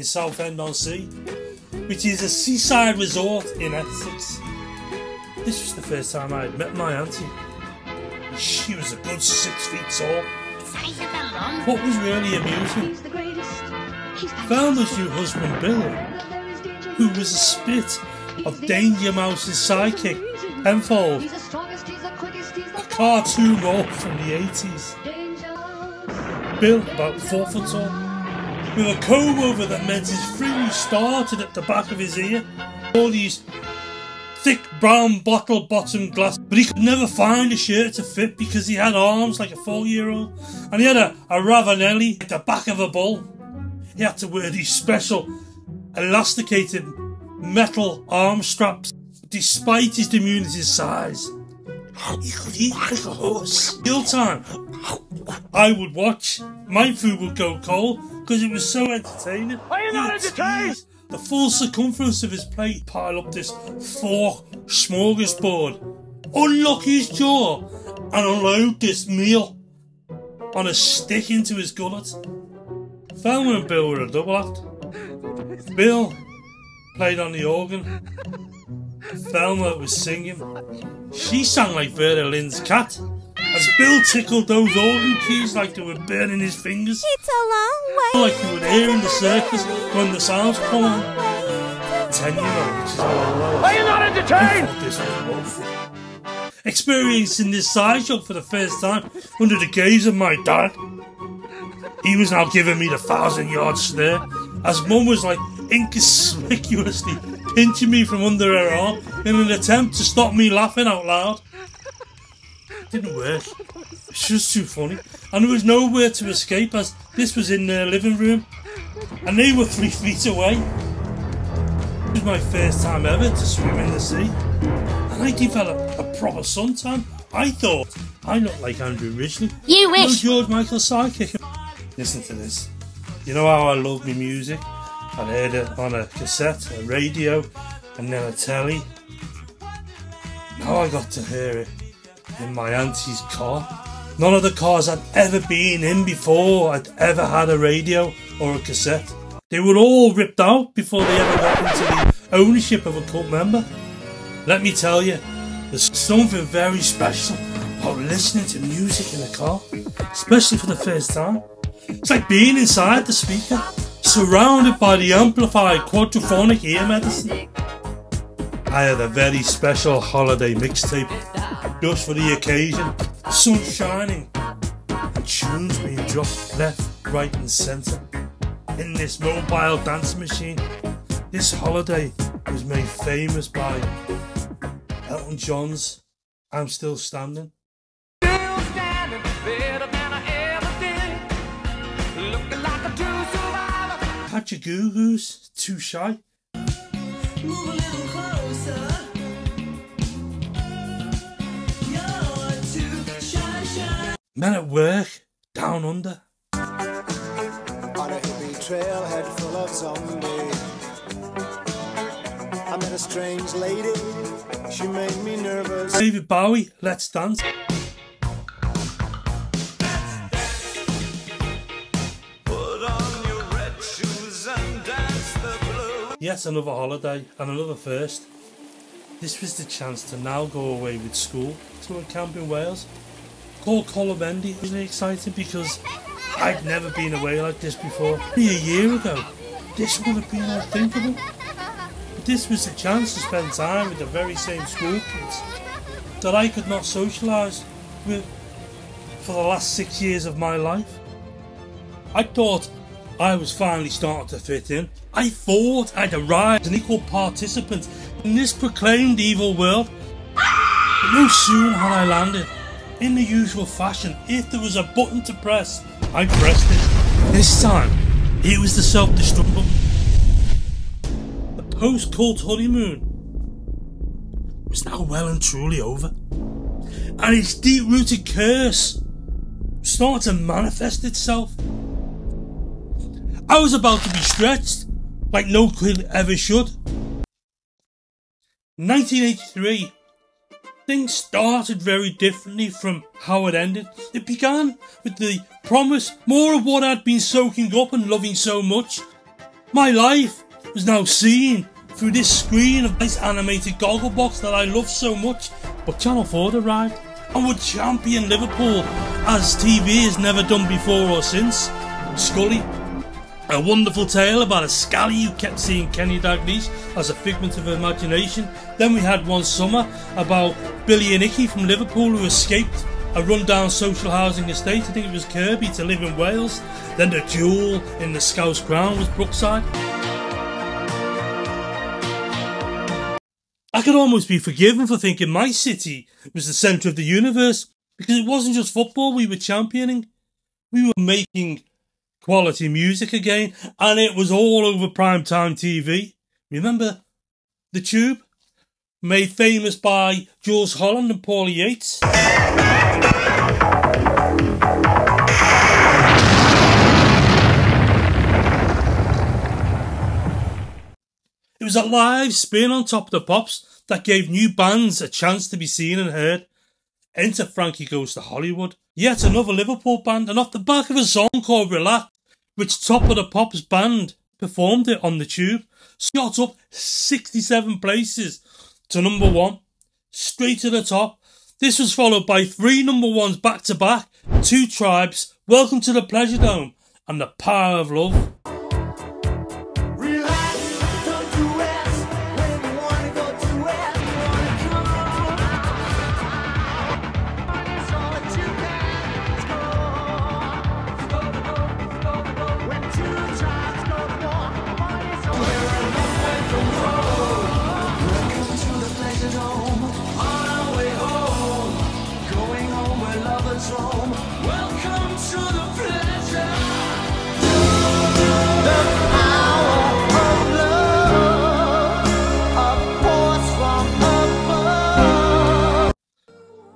in Southend-on-Sea, which is a seaside resort in Essex. This was the first time I had met my auntie. She was a good 6 feet tall. What was really amusing, Velma's new husband Bill, who was a spit of Danger Mouse's sidekick, Penfold, a cartoon role from the 80s. Bill, about 4 foot tall, with a comb over that meant his fringe started at the back of his ear. All these thick brown bottle bottom glass, but he could never find a shirt to fit because he had arms like a 4-year-old, and he had a Ravanelli at the back of a bull. He had to wear these special elasticated metal arm straps. Despite his diminutive size, he could eat like a horse. Meal time, I would watch. My food would go cold because it was so entertaining. Are you not entertained? The full circumference of his plate, pile up this fork smorgasbord, unlock his jaw and unload this meal on a stick into his gullet. Velma and Bill were a double act. Bill played on the organ. Velma was singing. She sang like Vera Lynn's cat, as Bill tickled those organ keys like they were burning his fingers. It's a long way. Like you would hear in the circus when the sounds come on. 10-year-olds is all low. Are you not entertained? I thought this was woeful. Experiencing this sideshow for the first time under the gaze of my dad. He was now giving me the 1,000-yard stare, as Mum was like inconspicuously pinching me from under her arm in an attempt to stop me laughing out loud. It didn't work. It's just too funny, and there was nowhere to escape as this was in their living room and they were 3 feet away. It was my first time ever to swim in the sea, and I developed a proper suntan. I thought I looked like Andrew Ridgeley. You wish. George Michael's sidekick. Listen to this. You know how I love my music? I'd heard it on a cassette, a radio, and then a telly. Now I got to hear it in my auntie's car. None of the cars I'd ever been in before had ever had a radio or a cassette. They were all ripped out before they ever got into the ownership of a cult member. Let me tell you, there's something very special about listening to music in a car, especially for the first time. It's like being inside the speaker, surrounded by the amplified quadraphonic ear medicine. I had a very special holiday mixtape just for the occasion. The sun's shining and tunes being dropped left, right and centre in this mobile dance machine. This holiday was made famous by Elton John's I'm Still Standing. Had your goo-goos, Too Shy. Move a little closer. You're too shy. Men at Work, Down Under. On a hippie trailhead full of zombies, I met a strange lady, she made me nervous. David Bowie, Let's Dance. Yet another holiday and another first. This was the chance to now go away with school to a camp in Wales called Colomendy. It was really exciting because I'd never been away like this before. Only a year ago, this would have been unthinkable. But this was the chance to spend time with the very same school kids that I could not socialise with for the last 6 years of my life. I thought I was finally starting to fit in. I thought I'd arrived as an equal participant in this proclaimed evil world. But no sooner had I landed, in the usual fashion, if there was a button to press, I pressed it. This time, it was the self-destruct button. The post-cult honeymoon was now well and truly over, and its deep-rooted curse started to manifest itself. I was about to be stretched like no kid ever should. 1983, things started very differently from how it ended. It began with the promise, more of what I'd been soaking up and loving so much. My life was now seen through this screen of this animated goggle box that I love so much. But Channel 4 arrived and would champion Liverpool as TV has never done before or since. Scully, a wonderful tale about a scally who kept seeing Kenny Dalglish as a figment of imagination. Then we had one summer about Billy and Icky from Liverpool who escaped a rundown social housing estate, I think it was Kirby, to live in Wales. Then the jewel in the Scouse crown was Brookside. I could almost be forgiven for thinking my city was the centre of the universe, because it wasn't just football we were championing. We were making quality music again, and it was all over primetime TV. Remember The Tube? Made famous by Jules Holland and Paulie Yates. It was a live spin on Top of the Pops that gave new bands a chance to be seen and heard. Enter Frankie Goes to Hollywood, yet another Liverpool band, and off the back of a song called Relax, which Top of the Pops band performed it on the Tube, shot up 67 places to number 1, straight to the top. This was followed by 3 number 1s back to back, 2 Tribes, Welcome to the Pleasure Dome, and The Power of Love.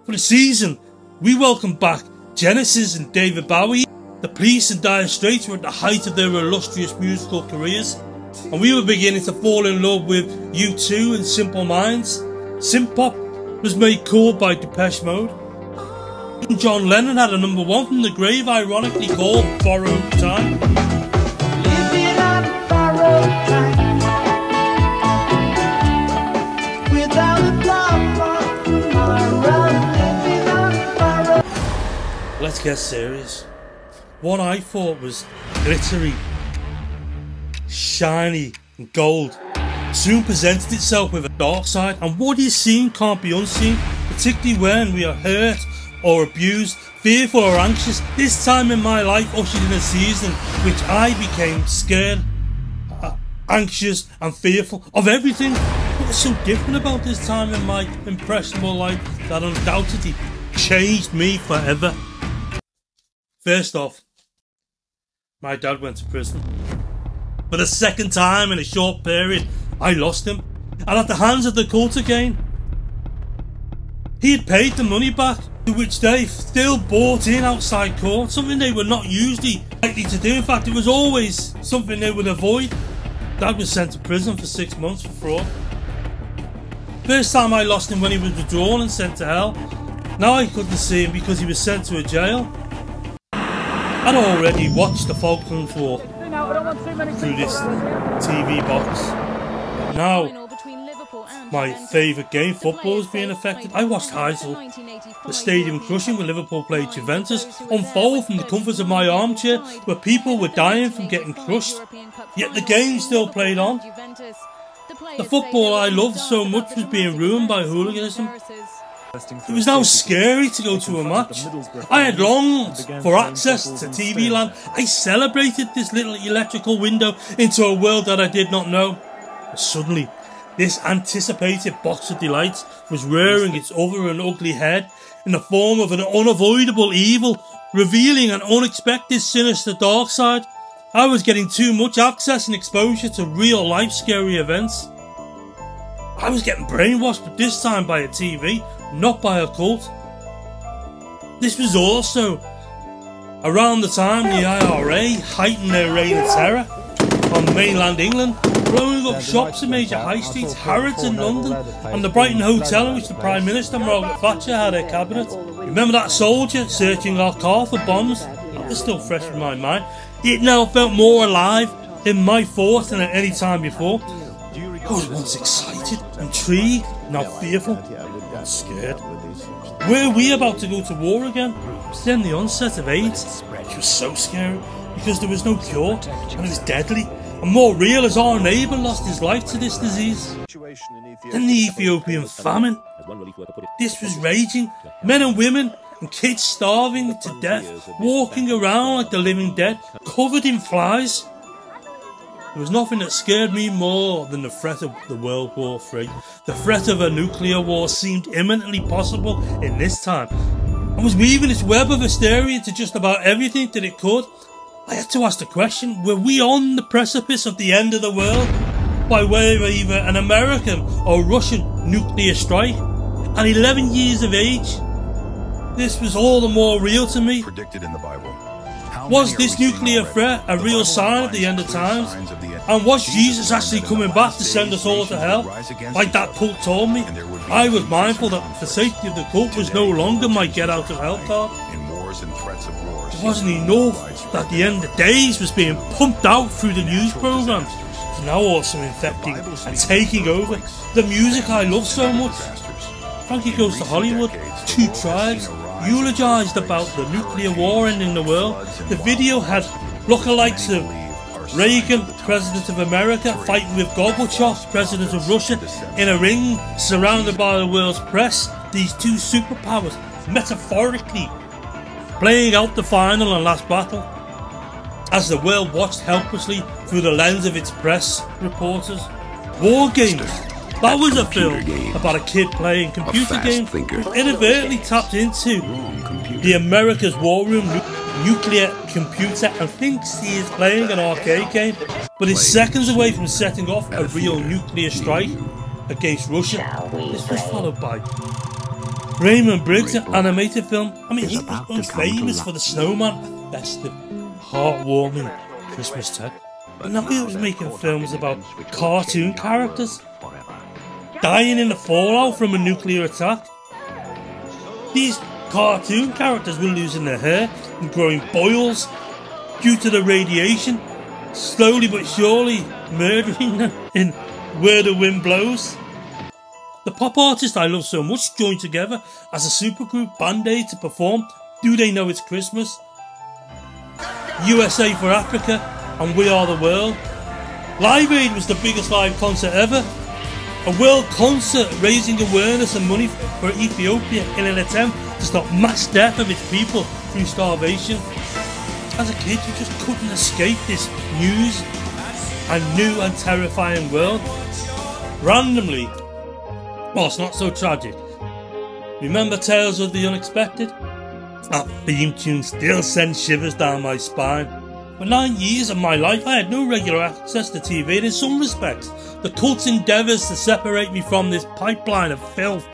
For the season, we welcomed back Genesis and David Bowie. The Police and Dire Straits were at the height of their illustrious musical careers, and we were beginning to fall in love with U2 and Simple Minds. Synth-pop was made cool by Depeche Mode. Even John Lennon had a number 1 from the grave, ironically called Borrowed Time. Living on borrowed time, without a love for tomorrow. Living on borrowed. Let's get serious. What I thought was glittery, shiny and gold soon presented itself with a dark side, and what is seen can't be unseen, particularly when we are hurt or abused, fearful or anxious. This time in my life ushered in a season which I became scared, anxious and fearful of everything. What was so different about this time in my impressionable life that undoubtedly changed me forever? First off, my dad went to prison. For the second time in a short period, I lost him, and at the hands of the cult again. He had paid the money back, to which they still bought in outside court, something they were not usually likely to do. In fact, it was always something they would avoid. Dad was sent to prison for 6 months for fraud. First time I lost him when he was withdrawn and sent to hell. Now I couldn't see him because he was sent to a jail. I'd already watched the Falklands War through this TV box. Now, my favourite game, football, is being affected. I watched Heysel, the stadium crushing when Liverpool played Juventus, unfold from the comforts of my armchair, where people were dying from getting crushed, yet the game still played on. The football I loved so much was being ruined by hooliganism. It was now scary to go to a match. I had longed for access to TV land. I celebrated this little electrical window into a world that I did not know. But suddenly, this anticipated box of delights was rearing its other and ugly head in the form of an unavoidable evil, revealing an unexpected sinister dark side. I was getting too much access and exposure to real life scary events. I was getting brainwashed, but this time by a TV, not by a cult. This was also around the time the IRA heightened their reign of terror on mainland England, blowing up shops in major high streets, Harrods in London, and the Brighton Hotel in which the Prime Minister Margaret Thatcher had her cabinet. Remember that soldier searching our car for bombs? That was still fresh in my mind. It now felt more alive. in my thoughts than at any time before. I was once excited, intrigued, now fearful, and scared. Were we about to go to war again? Then the onset of AIDS, which was so scary because there was no cure and it was deadly, and more real as our neighbour lost his life to this disease. Then the Ethiopian famine. This was raging, men and women and kids starving to death, walking around like the living dead, covered in flies. There was nothing that scared me more than the threat of the World War III. The threat of a nuclear war seemed imminently possible in this time, and was weaving its web of hysteria into just about everything that it could. I had to ask the question, were we on the precipice of the end of the world by way of either an American or Russian nuclear strike? At 11 years of age, this was all the more real to me. Predicted in the Bible. Was this nuclear threat a real sign of the end of times? And was Jesus actually coming back to send us all to hell, like that cult told me? I was mindful that the safety of the cult was no longer my get out of hell card. It wasn't enough that the end of days was being pumped out through the news programs. It was now also infecting and taking over the music I love so much. Frankie Goes to Hollywood, Two Tribes, eulogised about the nuclear war ending the world. The video had lookalikes of Reagan, President of America, fighting with Gorbachev, President of Russia, in a ring surrounded by the world's press. These two superpowers, metaphorically, playing out the final and last battle, as the world watched helplessly through the lens of its press reporters. War Games. That was a film about a kid playing computer games, inadvertently tapped into the America's War Room nuclear computer and thinks he is playing an arcade game, but is seconds away from setting off a real nuclear strike against Russia. This was followed by Raymond Briggs, an animated film. I mean, he was famous for The Snowman, a festive, heartwarming Christmas tale. But now he was making films about cartoon characters dying in the fallout from a nuclear attack. These cartoon characters were losing their hair and growing boils due to the radiation, slowly but surely murdering them in Where the Wind Blows. The pop artists I love so much joined together as a supergroup Band-Aid to perform Do They Know It's Christmas, USA for Africa and We Are the World. Live Aid was the biggest live concert ever. A world concert raising awareness and money for Ethiopia in an attempt to stop mass death of its people through starvation. As a kid, you just couldn't escape this news and new and terrifying world. Randomly, well, it's not so tragic. Remember Tales of the Unexpected? That theme tune still sends shivers down my spine. For 9 years of my life, I had no regular access to TV, and in some respects, the cult's endeavours to separate me from this pipeline of filth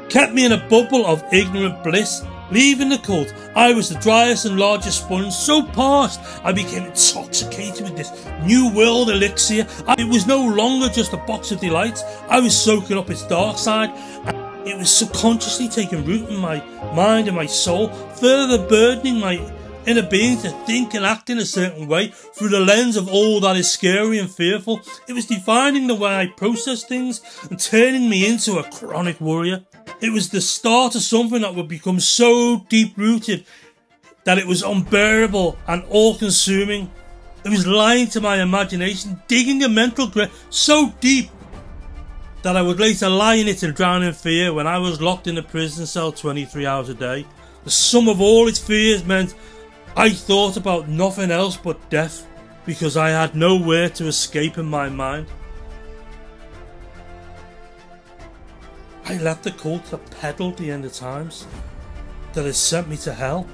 kept me in a bubble of ignorant bliss. Leaving the cult, I was the driest and largest sponge, so parched I became intoxicated with this new world elixir. It was no longer just a box of delights, I was soaking up its dark side, and it was subconsciously taking root in my mind and my soul, further burdening my inner being to think and act in a certain way through the lens of all that is scary and fearful. It was defining the way I process things and turning me into a chronic worrier. It was the start of something that would become so deep-rooted that it was unbearable and all-consuming. It was lying to my imagination, digging a mental grave so deep that I would later lie in it and drown in fear when I was locked in a prison cell 23 hours a day. The sum of all its fears meant I thought about nothing else but death, because I had nowhere to escape in my mind. I let the cult that peddled the end of times, that had sent me to hell.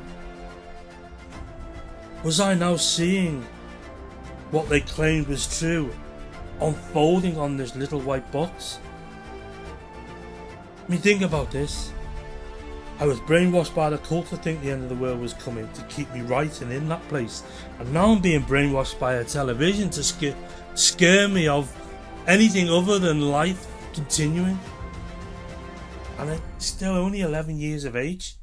Was I now seeing what they claimed was true unfolding on this little white box? I mean, think about this. I was brainwashed by the cult to think the end of the world was coming, to keep me right and in that place. And now I'm being brainwashed by a television to scare me of anything other than life continuing. And I'm still only 11 years of age.